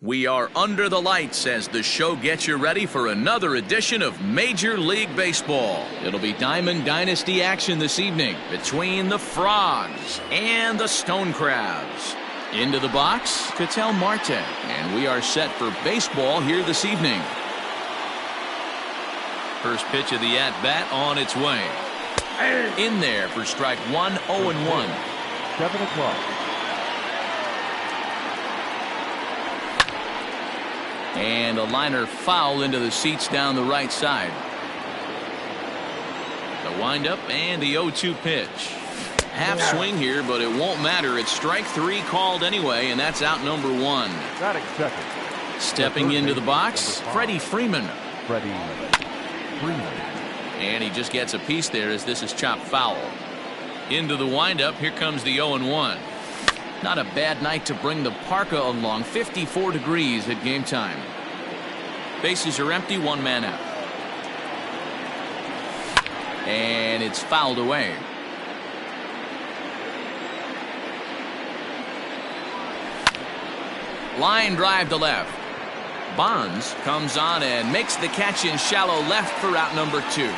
We are under the lights as the show gets you ready for another edition of Major League Baseball. It'll be Diamond Dynasty action this evening between the Frogs and the Stone Crabs. Into the box, Ketel Marte, and we are set for baseball here this evening. First pitch of the at-bat on its way. In there for strike one, 0-1. 7 o'clock. And a liner foul into the seats down the right side. The windup and the 0-2 pitch. Half swing here, but it won't matter. It's strike three called anyway, and that's out number one. Stepping into the box, Freddie Freeman. And he just gets a piece there as this is chopped foul. Into the windup, here comes the 0-1. Not a bad night to bring the parka along. 54 degrees at game time. Bases are empty, one man out. And it's fouled away. Line drive to left. Bonds comes on and makes the catch in shallow left for out number two.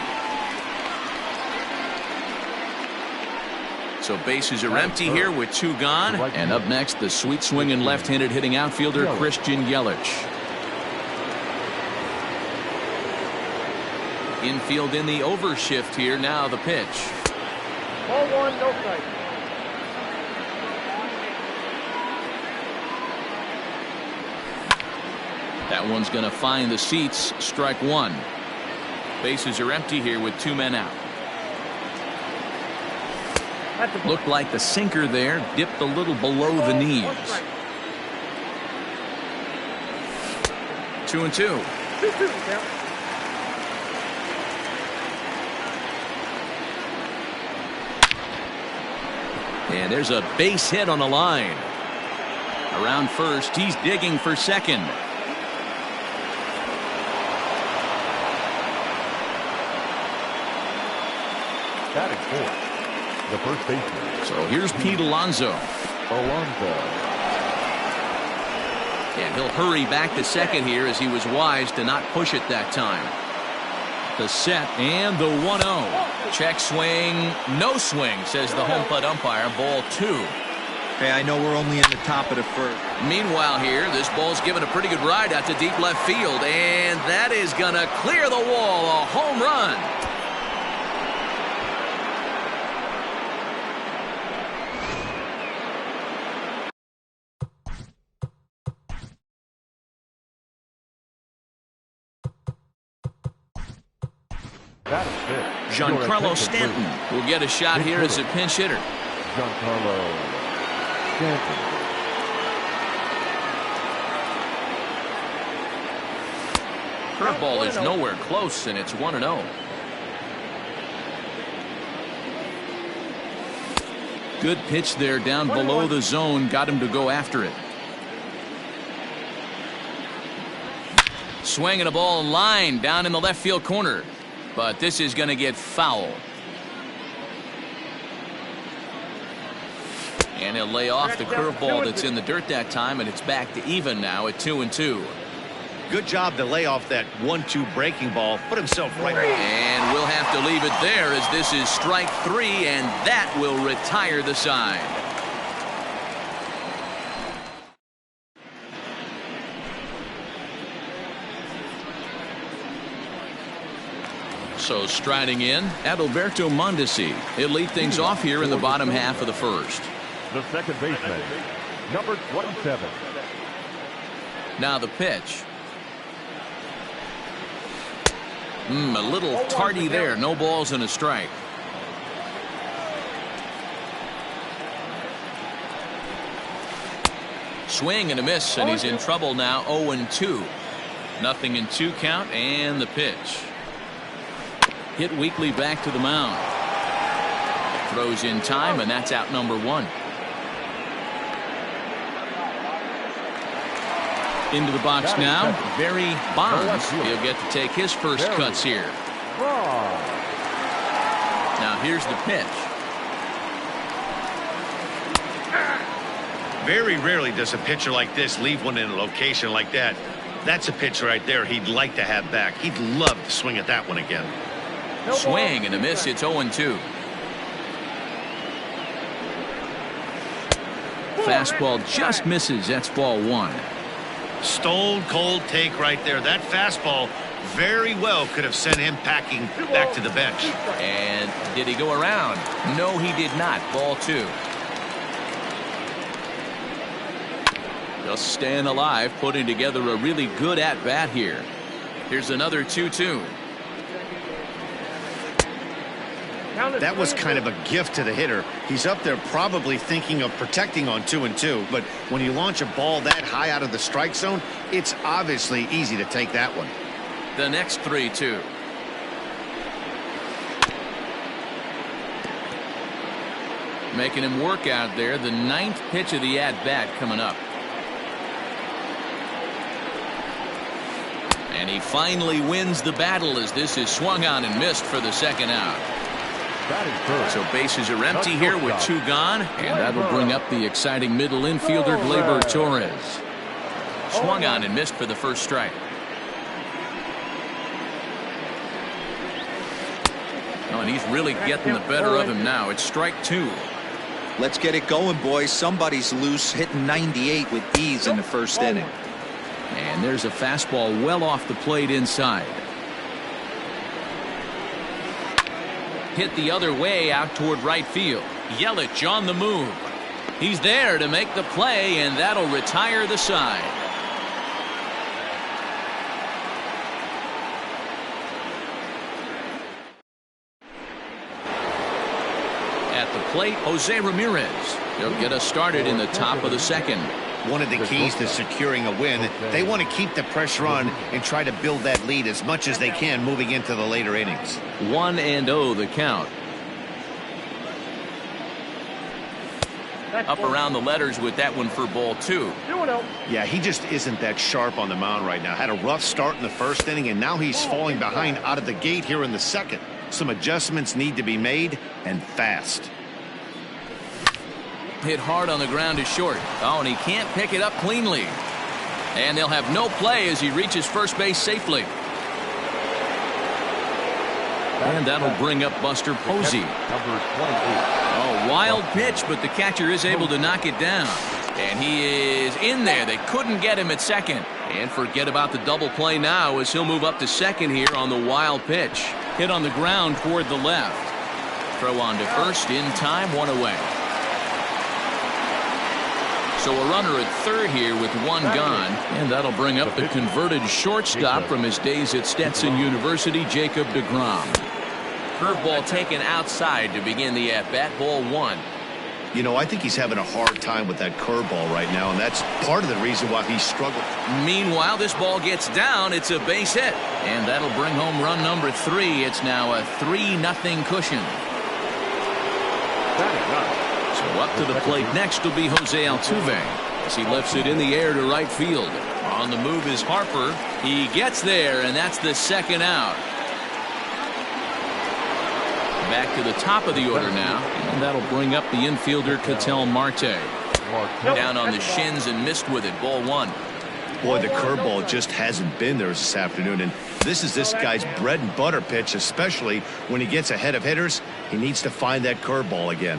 So bases are empty here with two gone. And up next, the sweet swinging left-handed hitting outfielder Christian Yelich. Infield in the overshift here. Now the pitch. Ball one, no strike. That one's going to find the seats. Strike one. Bases are empty here with two men out. Looked like the sinker there dipped a little below the knees. 2-2. And there's a base hit on the line. Around first, he's digging for second. Batting fourth, the first baseman. So here's Pete Alonso. And he'll hurry back to second here as he was wise to not push it that time. The set and the 1-0. Check swing, no swing, says the home plate umpire. Ball two. Hey, I know we're only in the top of the first. Meanwhile here, this ball's given a pretty good ride out to deep left field, and that is going to clear the wall. A home run. Giancarlo Stanton will get a shot here as a pinch hitter. Giancarlo Stanton. Curveball is nowhere close, and it's 1-0. Good pitch there down below the zone. Got him to go after it. Swinging a ball line down in the left field corner. But this is going to get foul. And he'll lay off the curveball that's in the dirt that time, and it's back to even now at 2-2. Good job to lay off that 1-2 breaking ball. Put himself right there. And we'll have to leave it there as this is strike three, and that will retire the side. So striding in, Adalberto Mondesi. He'll lead things off here in the bottom half of the first. The second baseman, number 27. Now the pitch. A little tardy there. No balls and a strike. Swing and a miss, and he's in trouble now. 0-2. Nothing in two count, and the pitch. Hit weakly back to the mound. Throws in time, and that's out number one. Into the box now, Barry Bonds. He'll get to take his first cuts here. Now here's the pitch. Very rarely does a pitcher like this leave one in a location like that. That's a pitch right there he'd like to have back. He'd love to swing at that one again. Swing and a miss. It's 0-2. Fastball just misses. That's ball one. Stone cold take right there. That fastball very well could have sent him packing back to the bench. And did he go around? No, he did not. Ball two. Just staying alive, putting together a really good at-bat here. Here's another 2-2. That was kind of a gift to the hitter. He's up there probably thinking of protecting on 2-2, but when you launch a ball that high out of the strike zone, it's obviously easy to take that one. The next 3-2. Making him work out there. The ninth pitch of the at-bat coming up. And he finally wins the battle as this is swung on and missed for the second out. So bases are empty here with two gone, and that'll bring up the exciting middle infielder Gleyber Torres. Swung on and missed for the first strike. Oh, and he's really getting the better of him now. It's strike two. Let's get it going, boys. Somebody's loose, hitting 98 with ease in the first inning. And there's a fastball well off the plate inside. Hit the other way out toward right field. Yelich on the move. He's there to make the play, and that'll retire the side. At the plate, Jose Ramirez. He'll get us started in the top of the second. One of the keys to securing a win, they want to keep the pressure on and try to build that lead as much as they can moving into the later innings. 1-0 the count. Up around the letters with that one for ball two. Yeah, he just isn't that sharp on the mound right now. Had a rough start in the first inning, and now he's falling behind out of the gate here in the second. Some adjustments need to be made, and fast. Hit hard on the ground to short. Oh, and he can't pick it up cleanly. And they'll have no play as he reaches first base safely. And that'll bring up Buster Posey. Oh, wild pitch, but the catcher is able to knock it down. And he is in there. They couldn't get him at second. And forget about the double play now as he'll move up to second here on the wild pitch. Hit on the ground toward the left. Throw on to first in time, one away. So a runner at third here with one gone, and that'll bring up the converted shortstop from his days at Stetson University, Jacob deGrom. Curveball taken outside to begin the at-bat, ball one. You know, I think he's having a hard time with that curveball right now, and that's part of the reason why he's struggling. Meanwhile, this ball gets down. It's a base hit, and that'll bring home run number 3. It's now a 3-0 cushion. So up to the plate next will be Jose Altuve as he lifts it in the air to right field. On the move is Harper. He gets there, and that's the second out. Back to the top of the order now, and that'll bring up the infielder Ketel Marte. Down on the shins and missed with it, ball one. Boy, the curveball just hasn't been there this afternoon, and this is this guy's bread and butter pitch, especially when he gets ahead of hitters. He needs to find that curveball again.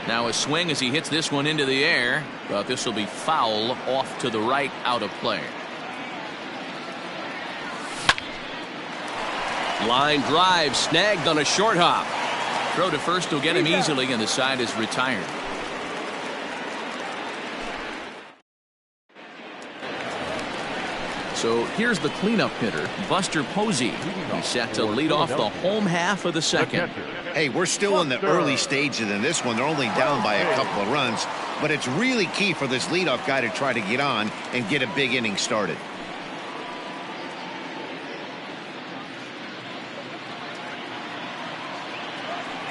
Now a swing as he hits this one into the air, but this will be foul off to the right, out of play. Line drive snagged on a short hop. Throw to first will get him easily, and the side is retired. So here's the cleanup hitter, Buster Posey. He's set to lead off the home half of the second. Hey, we're still in the early stages in this one. They're only down by a couple of runs, but it's really key for this leadoff guy to try to get on and get a big inning started.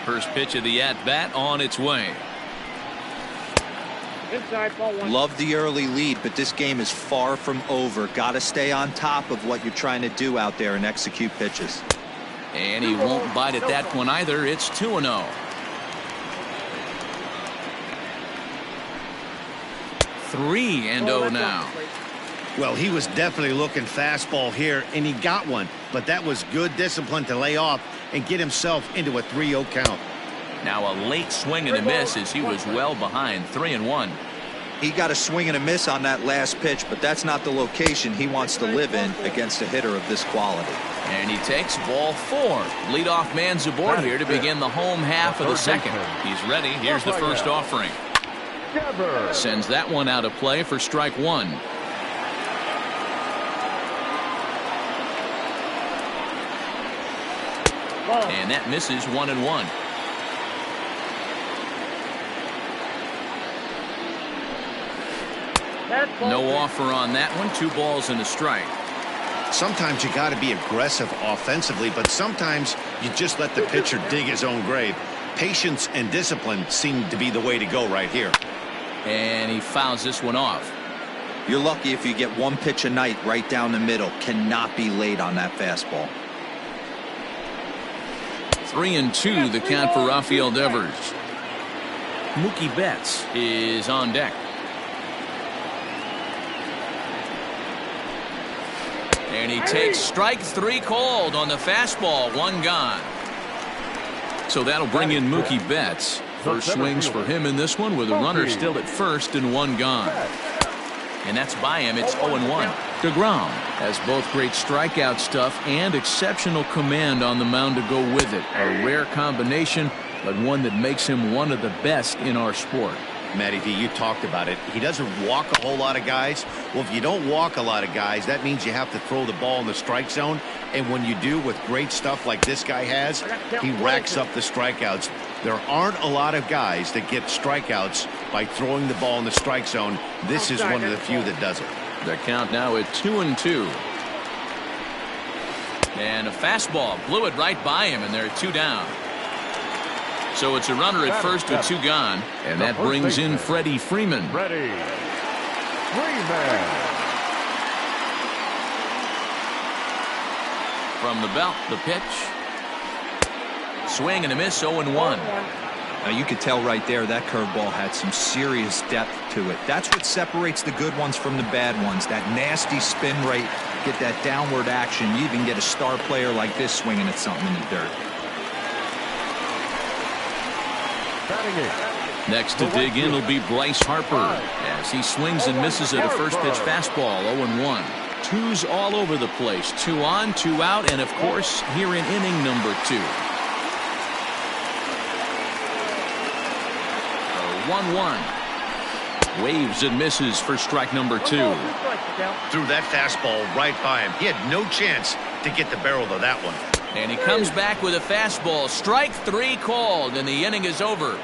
First pitch of the at-bat on its way. Love the early lead, but this game is far from over. Got to stay on top of what you're trying to do out there and execute pitches. And he won't bite at that one either. It's 2-0. 3-0 now. Well, he was definitely looking fastball here, and he got one. But that was good discipline to lay off and get himself into a 3-0 count. Now a late swing and a miss as he was well behind. 3-1. He got a swing and a miss on that last pitch, but that's not the location he wants to live in against a hitter of this quality. And he takes ball 4. Leadoff man's aboard here to begin the home half of the second. He's ready. Here's the first offering. Sends that one out of play for strike 1. And that misses. 1-1. No offer on that one. 2 balls and a strike. Sometimes you got to be aggressive offensively, but sometimes you just let the pitcher dig his own grave. Patience and discipline seem to be the way to go right here. And he fouls this one off. You're lucky if you get 1 pitch a night right down the middle. Cannot be late on that fastball. 3-2 the count for Rafael Devers. Mookie Betts is on deck. And he takes strike 3 called on the fastball. 1 gone. So that'll bring in Mookie Betts. First swings for him in this one with a runner still at first and 1 gone. And that's by him. It's 0-1. DeGrom has both great strikeout stuff and exceptional command on the mound to go with it. A rare combination, but one that makes him one of the best in our sport. Matty V, you talked about it. He doesn't walk a whole lot of guys. Well, if you don't walk a lot of guys, that means you have to throw the ball in the strike zone. And when you do with great stuff like this guy has, he racks up the strikeouts. There aren't a lot of guys that get strikeouts by throwing the ball in the strike zone. This is one of the few that does it. The count now at 2-2. And a fastball blew it right by him, and they're 2 down. So it's a runner at first with 2 gone, and that brings in Freddie Freeman. Freddie Freeman. From the belt, the pitch. Swing and a miss. 0-1. Now you could tell right there that curveball had some serious depth to it. That's what separates the good ones from the bad ones. That nasty spin rate, get that downward action. You even get a star player like this swinging at something in the dirt. Next to dig in will be Bryce Harper as he swings and misses at a first pitch fastball. 0-1. 2's all over the place. 2 on, 2 out, and of course here in inning number 2. 1-1. Waves and misses for strike number 2. Threw that fastball right by him. He had no chance to get the barrel of that one. And he comes back with a fastball. Strike 3 called, and the inning is over.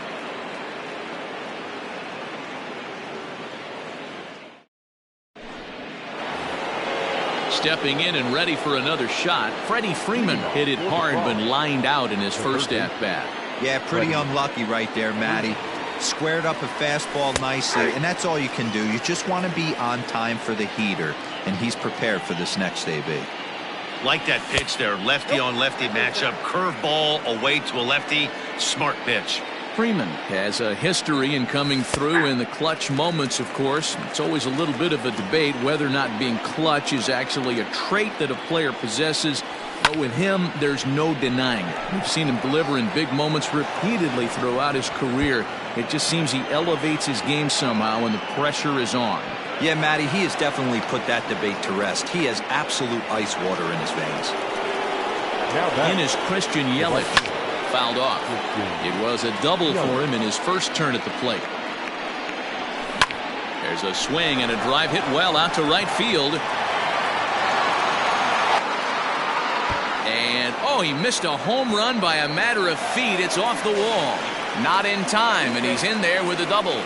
Stepping in and ready for another shot, Freddie Freeman hit it hard but lined out in his first at-bat. Yeah, pretty unlucky right there, Matty. Squared up a fastball nicely, and that's all you can do. You just want to be on time for the heater, and he's prepared for this next AB. Like that pitch there, lefty on lefty matchup, curveball away to a lefty, smart pitch. Freeman has a history in coming through in the clutch moments, of course. It's always a little bit of a debate whether or not being clutch is actually a trait that a player possesses. But with him, there's no denying it. We've seen him deliver in big moments repeatedly throughout his career. It just seems he elevates his game somehow when the pressure is on. Yeah, Matty, he has definitely put that debate to rest. He has absolute ice water in his veins. In is Christian Yelich. Fouled off. It was a double for him in his first turn at the plate. There's a swing and a drive hit well out to right field. And, oh, he missed a home run by a matter of feet. It's off the wall. Not in time, and he's in there with a double.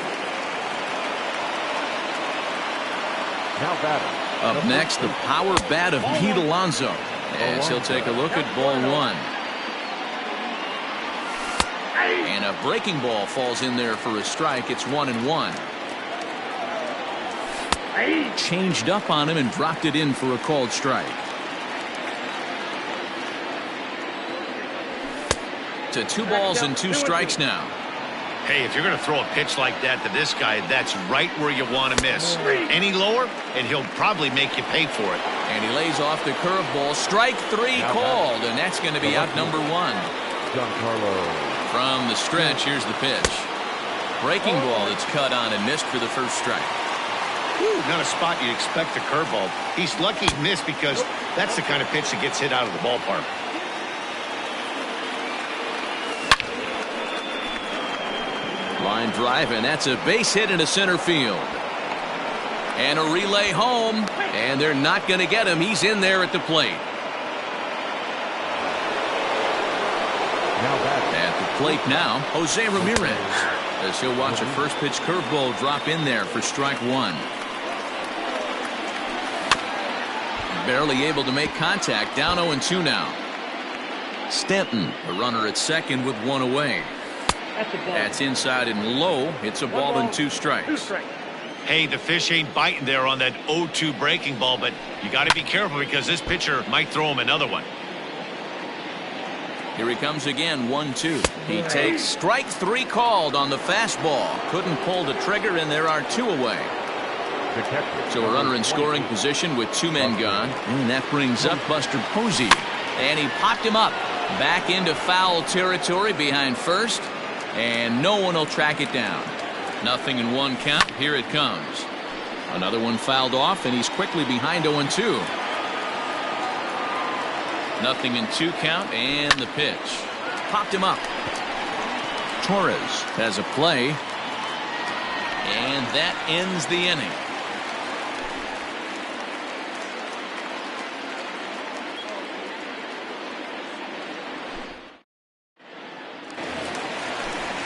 Up next, the power bat of Pete Alonso, as he'll take a look at ball 1. And a breaking ball falls in there for a strike. It's 1-1. Changed up on him and dropped it in for a called strike. To 2 balls and 2 strikes now. Hey, if you're going to throw a pitch like that to this guy, that's right where you want to miss. Any lower, and he'll probably make you pay for it. And he lays off the curveball. Strike 3 called, and that's going to be out number 1. From the stretch, here's the pitch. Breaking ball that's cut on and missed for the first strike. Not a spot you'd expect a curveball. He's lucky he missed because that's the kind of pitch that gets hit out of the ballpark. Line drive, and that's a base hit into center field. And a relay home, and they're not going to get him. He's in there at the plate. At the plate now, Jose Ramirez, as he'll watch a first pitch curveball drop in there for strike 1. Barely able to make contact, down 0-2 now. Stanton, a runner at second with 1 away. That's inside and low. It's a ball and 2 strikes. Hey, the fish ain't biting there on that 0-2 breaking ball, but you got to be careful because this pitcher might throw him another one. Here he comes again, 1-2. He takes strike 3 called on the fastball. Couldn't pull the trigger, and there are 2 away. So a runner in scoring position with 2 men gone. And that brings up Buster Posey. And he popped him up. Back into foul territory behind first. And no one will track it down. 0-1 count. Here it comes. Another one fouled off, and he's quickly behind 0-2. 0-2 count, and the pitch. Popped him up. Torres has a play. And that ends the inning.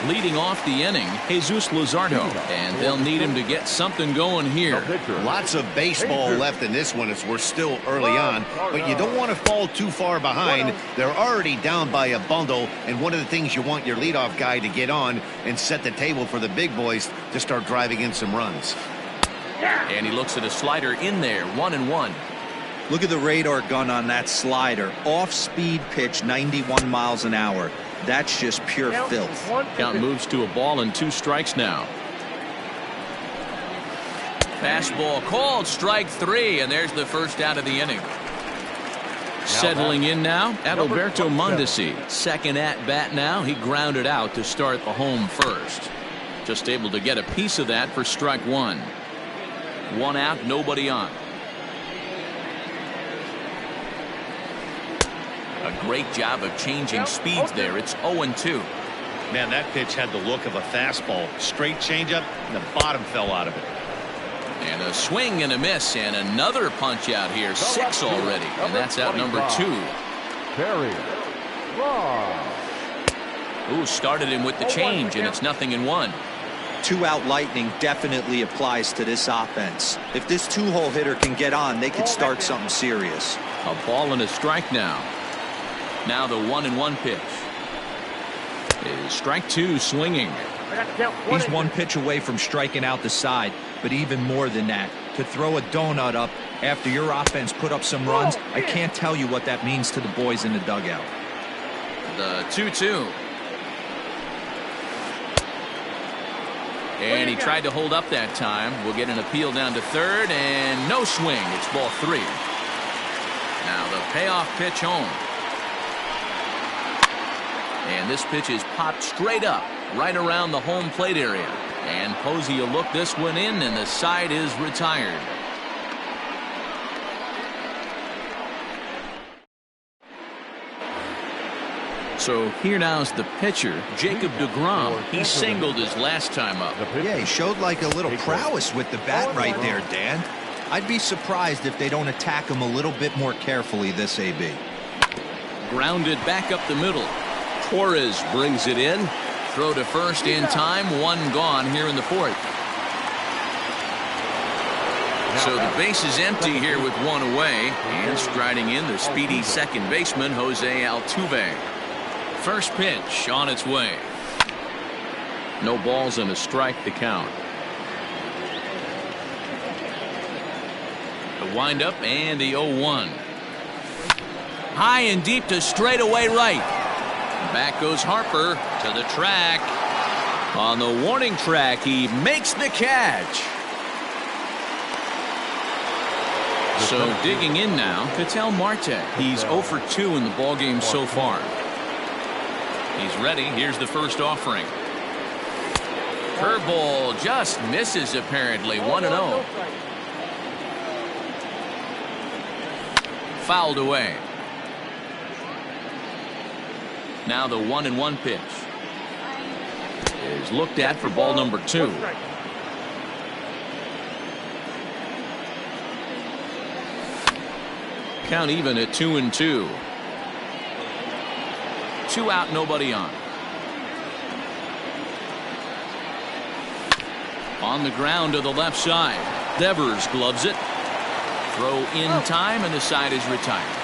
Leading off the inning, Jesus Luzardo, and they'll need him to get something going here. Lots of baseball left in this one as we're still early on, but you don't want to fall too far behind. They're already down by a bundle, and one of the things you want your leadoff guy to get on and set the table for the big boys to start driving in some runs. And he looks at a slider in there, 1-1. Look at the radar gun on that slider. Off-speed pitch, 91 miles an hour. That's just pure filth. Count moves to a ball and 2 strikes now. Fastball called, strike 3, and there's the first out of the inning. Settling in now, Adalberto Mondesi. Second at bat now. He grounded out to start the home first. Just able to get a piece of that for strike 1. 1 out, nobody on. A great job of changing speeds there. It's 0-2. Man, that pitch had the look of a fastball. Straight changeup, and the bottom fell out of it. And a swing and a miss, and another punch out here. 6 already, and that's out number 2. Ooh, started him with the change, and it's 0-1. 2-out lightning definitely applies to this offense. If this 2-hole hitter can get on, they could start something serious. A ball and a strike now. Now the 1-1 pitch. Is strike 2 swinging. He's 1 pitch away from striking out the side, but even more than that, to throw a donut up after your offense put up some runs, I can't tell you what that means to the boys in the dugout. The 2-2. And he tried to hold up that time. We'll get an appeal down to third, and no swing. It's ball 3. Now the payoff pitch home. And this pitch is popped straight up, right around the home plate area. And Posey will look this one in, and the side is retired. So here now's the pitcher, Jacob deGrom. He singled his last time up. Yeah, he showed like a little prowess with the bat right there, Dan. I'd be surprised if they don't attack him a little bit more carefully this AB. Grounded back up the middle. Torres brings it in. Throw to first in time. 1 gone here in the 4th. So the base is empty here with 1 away. And striding in the speedy second baseman, Jose Altuve. First pitch on its way. No balls and a strike to count. The windup and the 0-1. High and deep to straightaway right. Back goes Harper to the track. On the warning track, he makes the catch. So digging in now, Ketel Marte. He's 0 for 2 in the ballgame so far. He's ready. Here's the first offering. Curveball just misses apparently. 1-0. Fouled away. Now the 1-1 pitch is looked at for ball number 2. Count even at 2-2. 2 out, nobody on. On the ground to the left side. Devers gloves it. Throw in time, and the side is retired.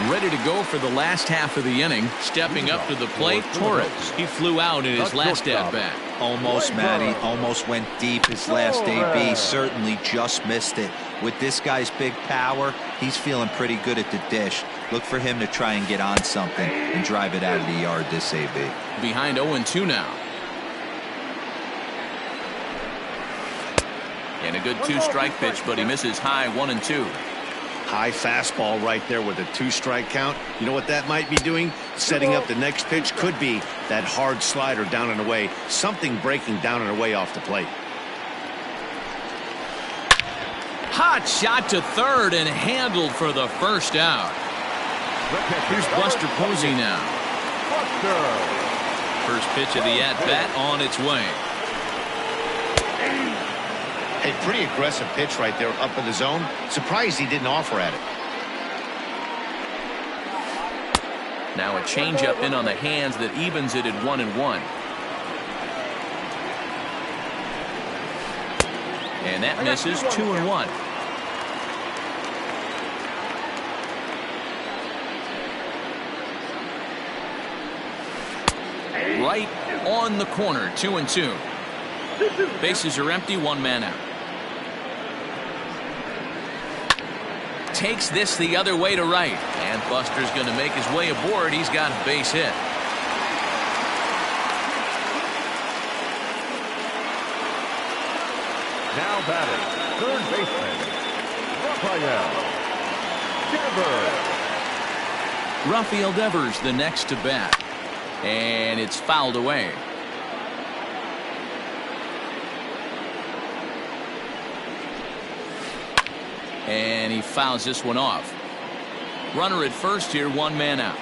Ready to go for the last half of the inning. Stepping up to the plate, Torres. He flew out in his last at-bat. Almost, Matty. Almost went deep his last AB. Certainly just missed it. With this guy's big power, he's feeling pretty good at the dish. Look for him to try and get on something and drive it out of the yard this AB. Behind 0-2 now. And a good 2-strike pitch, but he misses high. 1-2. High fastball right there with a 2-strike count. You know what that might be doing? Setting up the next pitch. Could be that hard slider down and away. Something breaking down and away off the plate. Hot shot to third and handled for the first out. Here's Buster Posey now. First pitch of the at-bat on its way. A pretty aggressive pitch right there up in the zone. Surprised he didn't offer at it. Now a changeup in on the hands that evens it at 1-1. And that misses. 2-1. Right on the corner. 2-2. Bases are empty. 1 man out. Takes this the other way to right, and Buster's going to make his way aboard. He's got a base hit. Now batting, third baseman, Rafael Rafael Devers. Devers the next to bat, and it's fouled away. And he fouls this one off. Runner at first here, 1 man out.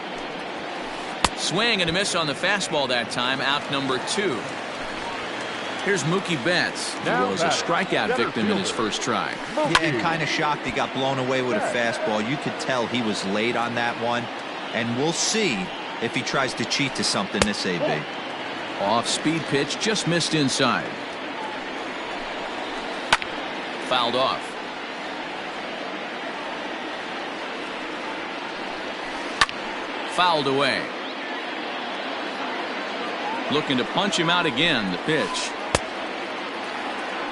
Swing and a miss on the fastball that time. Out number 2. Here's Mookie Betts. He was a strikeout victim in his first try. Yeah, kind of shocked he got blown away with a fastball. You could tell he was late on that one. And we'll see if he tries to cheat to something this AB. Off-speed pitch, just missed inside. Fouled off. Fouled away. Looking to punch him out again. The pitch.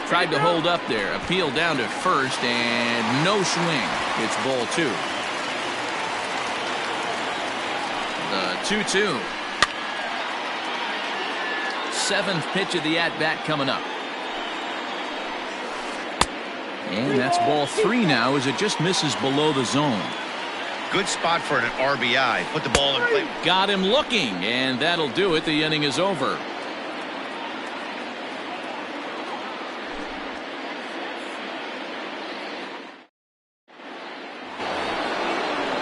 Tried to hold up there. Appeal down to first, and no swing. It's ball 2. The 2-2. 7th pitch of the at-bat coming up. And that's ball 3 now, as it just misses below the zone. Good spot for an RBI. Put the ball in play. Got him looking, and that'll do it. The inning is over.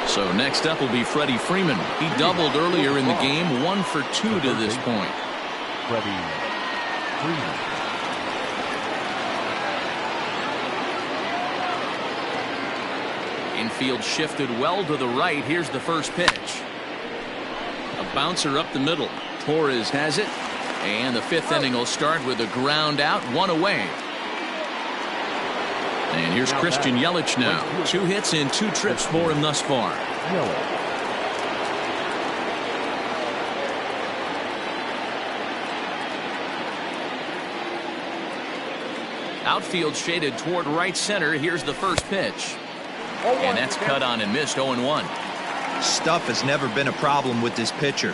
So next up will be Freddie Freeman. He doubled earlier in the game. 1 for 2 to this point. Freddie Freeman. Infield shifted well to the right. Here's the first pitch. A bouncer up the middle. Torres has it. And the 5th inning will start with a ground out, 1 away. And here's Christian Yelich now. 2 hits and 2 trips for him thus far. Outfield shaded toward right center. Here's the first pitch. And that's cut on and missed. 0-1. Stuff has never been a problem with this pitcher.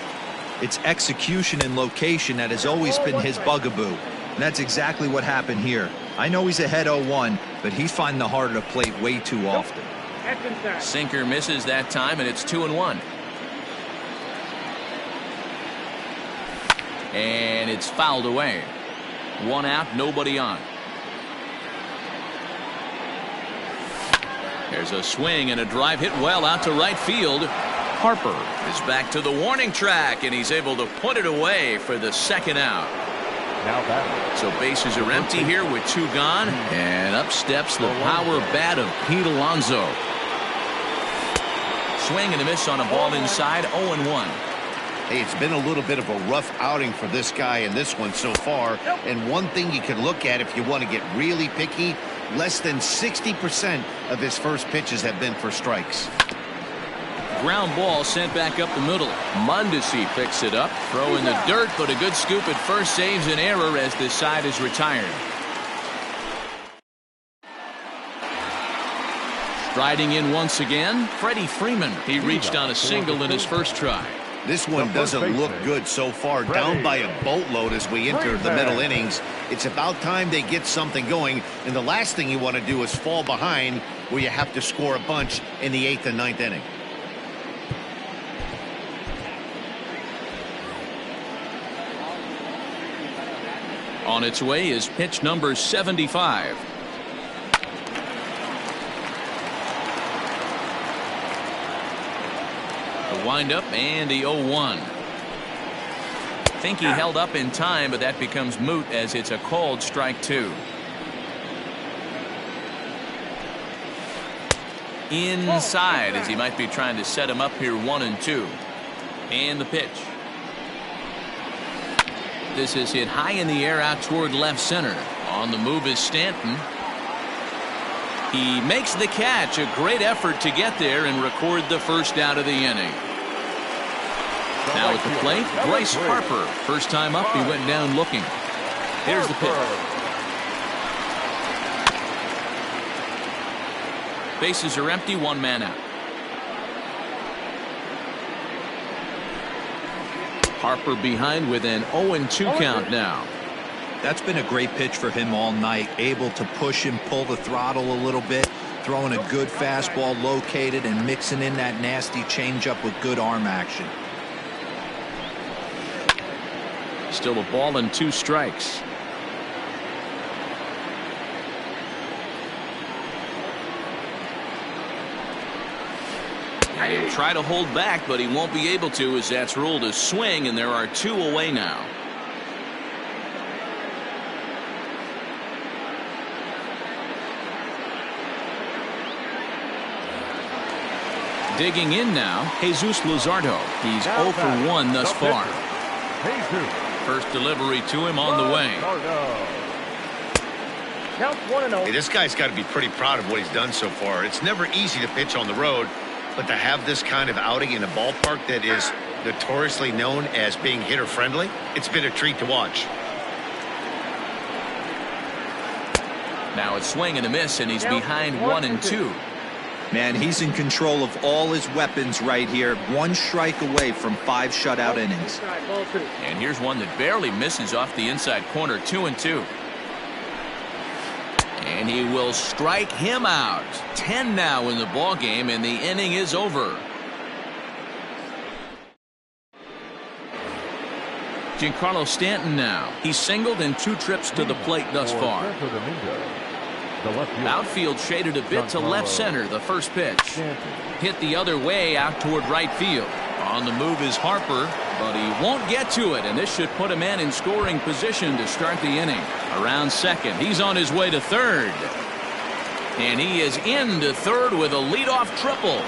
It's execution and location that has always been his bugaboo. And that's exactly what happened here. I know he's ahead 0-1, but he's finding the heart of the plate way too often. Sinker misses that time, and it's 2-1. And it's fouled away. 1 out, nobody on. There's a swing and a drive hit well out to right field. Harper is back to the warning track, and he's able to put it away for the 2nd out. Now batting. So bases are empty here with 2 gone, and up steps the power bat of Pete Alonso. Swing and a miss on a ball inside. 0-1. Hey, it's been a little bit of a rough outing for this guy in this one so far. And one thing you can look at if you want to get really picky, less than 60% of his first pitches have been for strikes. Ground ball sent back up the middle. Mondesi picks it up. Throw in the dirt, but a good scoop at first saves an error as this side is retired. Striding in once again, Freddie Freeman. He reached on a single in his first try. This one doesn't look good so far. Down by a boatload as we enter the middle innings. It's about time they get something going. And the last thing you want to do is fall behind where you have to score a bunch in the 8th and 9th inning. On its way is pitch number 75. The windup and the 0-1. Think he held up in time, but that becomes moot as it's a called strike 2. Inside as he might be trying to set him up here 1-2. And the pitch. This is hit high in the air out toward left center. On the move is Stanton. He makes the catch. A great effort to get there and record the first out of the inning. Now at the plate, Bryce Harper. First time up, he went down looking. Here's the pitch. Bases are empty, 1 man out. Harper behind with an 0-2 count now. That's been a great pitch for him all night. Able to push and pull the throttle a little bit. Throwing a good fastball located and mixing in that nasty changeup with good arm action. Still a ball and 2 strikes. He'll try to hold back, but he won't be able to as that's ruled a swing, and there are 2 away now. Digging in now, Jesus Luzardo. He's 0 for 1 thus far. First delivery to him on the way. Hey, this guy's got to be pretty proud of what he's done so far. It's never easy to pitch on the road, but to have this kind of outing in a ballpark that is notoriously known as being hitter friendly, it's been a treat to watch. Now it's swing and a miss, and he's behind 1-2. Man, he's in control of all his weapons right here. 1 strike away from 5 shutout innings. And here's one that barely misses off the inside corner. 2-2. And he will strike him out. 10 now in the ball game, and the inning is over. Giancarlo Stanton now. He's singled in 2 trips to the plate thus far. Outfield shaded a bit to left center. The first pitch hit the other way out toward right field. On the move is Harper, but he won't get to it, and this should put a man in scoring position to start the inning. Around second, he's on his way to third, and he is into third with a leadoff triple.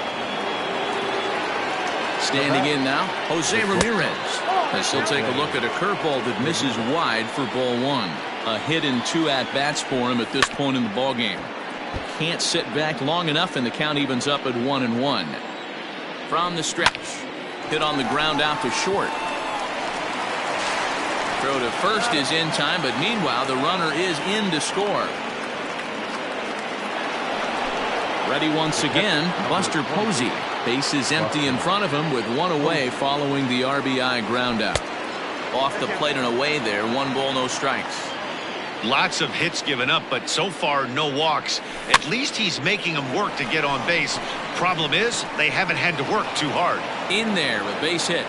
Standing in now, Jose Ramirez, as he'll take a look at a curveball that misses wide for ball 1. A hit in 2 at-bats for him at this point in the ballgame. Can't sit back long enough, and the count evens up at 1-1. From the stretch, hit on the ground out to short. Throw to first is in time, but meanwhile the runner is in to score. Ready once again, Buster Posey. Base is empty in front of him with one away following the RBI ground out. Off the plate and away there. 1 ball, no strikes. Lots of hits given up, but so far no walks. At least he's making them work to get on base. Problem is, they haven't had to work too hard. In there, a base hit.